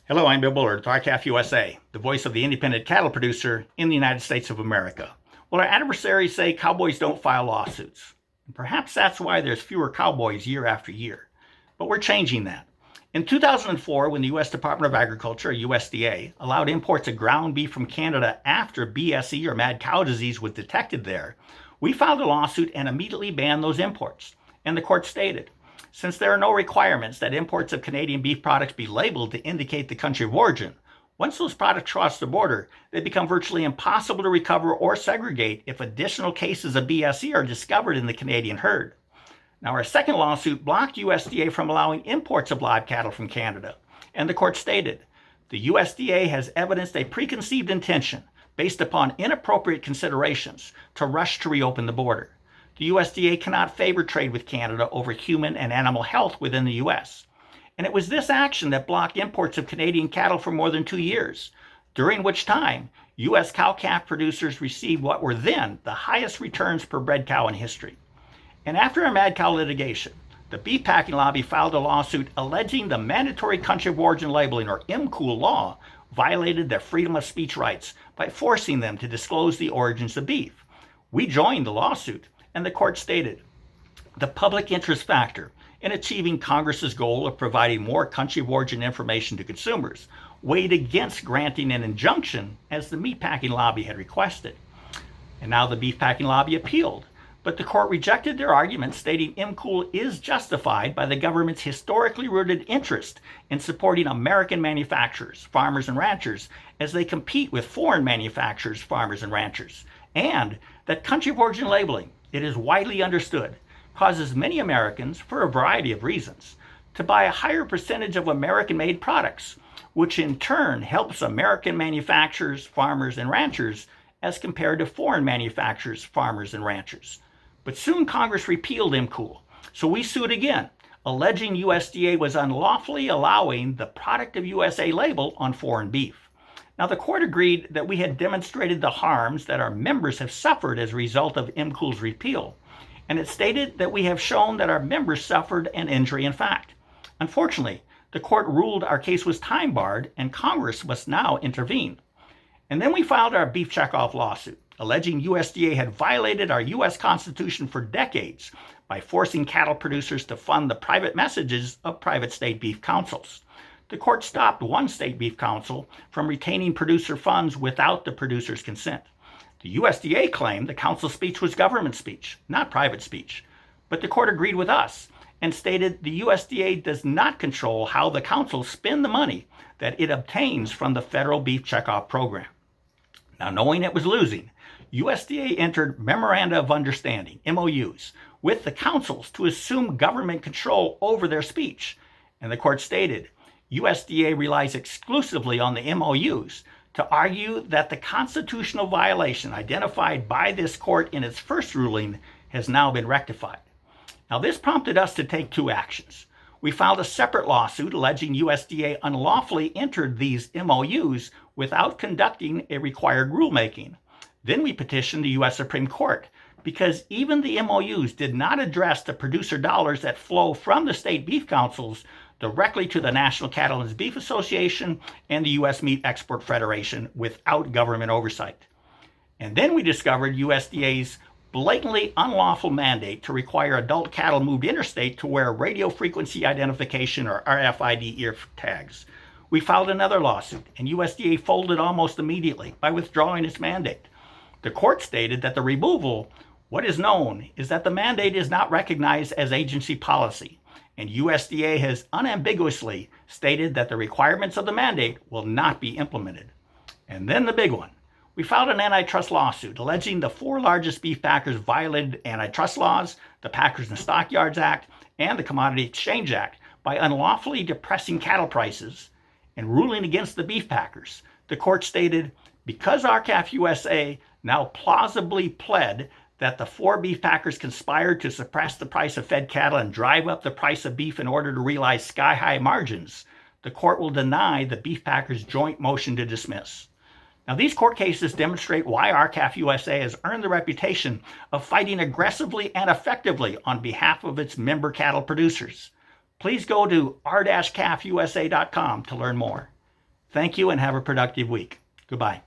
Hello, I'm Bill Bullard with RCAF USA, the voice of the independent cattle producer in the United States of America. Well, our adversaries say cowboys don't file lawsuits. And perhaps that's why there's fewer cowboys year after year. But we're changing that. In 2004, when the U.S. Department of Agriculture, USDA, allowed imports of ground beef from Canada after BSE or mad cow disease was detected there, we filed a lawsuit and immediately banned those imports. And the court stated, since there are no requirements that imports of Canadian beef products be labeled to indicate the country of origin, once those products cross the border, they become virtually impossible to recover or segregate if additional cases of BSE are discovered in the Canadian herd. Now, our second lawsuit blocked USDA from allowing imports of live cattle from Canada, and the court stated, the USDA has evidenced a preconceived intention based upon inappropriate considerations to rush to reopen the border. The USDA cannot favor trade with Canada over human and animal health within the U.S. And it was this action that blocked imports of Canadian cattle for more than 2 years, during which time U.S. cow-calf producers received what were then the highest returns per bred cow in history. And after a mad cow litigation, the beef packing lobby filed a lawsuit alleging the mandatory country of origin labeling, or MCOOL law, violated their freedom of speech rights by forcing them to disclose the origins of beef. We joined the lawsuit, and the court stated, the public interest factor in achieving Congress's goal of providing more country of origin information to consumers weighed against granting an injunction as the meatpacking lobby had requested. And now the beef packing lobby appealed, but the court rejected their argument, stating MCOOL is justified by the government's historically rooted interest in supporting American manufacturers, farmers, and ranchers as they compete with foreign manufacturers, farmers, and ranchers, and that country of origin labeling, it is widely understood, causes many Americans, for a variety of reasons, to buy a higher percentage of American-made products, which in turn helps American manufacturers, farmers, and ranchers as compared to foreign manufacturers, farmers, and ranchers. But soon Congress repealed MCOOL, so we sued again, alleging USDA was unlawfully allowing the product of USA label on foreign beef. Now, the court agreed that we had demonstrated the harms that our members have suffered as a result of MCOOL's repeal, and it stated that we have shown that our members suffered an injury in fact. Unfortunately, the court ruled our case was time-barred and Congress must now intervene. And then we filed our beef checkoff lawsuit, alleging USDA had violated our U.S. Constitution for decades by forcing cattle producers to fund the private messages of private state beef councils. The court stopped one state beef council from retaining producer funds without the producer's consent. The USDA claimed the council's speech was government speech, not private speech. But the court agreed with us and stated the USDA does not control how the council spend the money that it obtains from the federal beef checkoff program. Now, knowing it was losing, USDA entered Memoranda of Understanding, MOUs, with the councils to assume government control over their speech. And the court stated, USDA relies exclusively on the MOUs to argue that the constitutional violation identified by this court in its first ruling has now been rectified. Now, this prompted us to take two actions. We filed a separate lawsuit alleging USDA unlawfully entered these MOUs without conducting a required rulemaking. Then we petitioned the U.S. Supreme Court because even the MOUs did not address the producer dollars that flow from the state beef councils directly to the National Cattlemen's Beef Association and the U.S. Meat Export Federation without government oversight. And then we discovered USDA's blatantly unlawful mandate to require adult cattle moved interstate to wear radio frequency identification, or RFID, ear tags. We filed another lawsuit, and USDA folded almost immediately by withdrawing its mandate. The court stated that the removal, what is known, is that the mandate is not recognized as agency policy, and USDA has unambiguously stated that the requirements of the mandate will not be implemented. And then the big one. We filed an antitrust lawsuit alleging the four largest beef packers violated antitrust laws, the Packers and Stockyards Act, and the Commodity Exchange Act by unlawfully depressing cattle prices and ruling against the beef packers. The court stated, because RCAF USA now plausibly pled that the four beef packers conspired to suppress the price of fed cattle and drive up the price of beef in order to realize sky-high margins, the court will deny the beef packers' joint motion to dismiss. Now, these court cases demonstrate why RCAF USA has earned the reputation of fighting aggressively and effectively on behalf of its member cattle producers. Please go to r-cafusa.com to learn more. Thank you and have a productive week. Goodbye.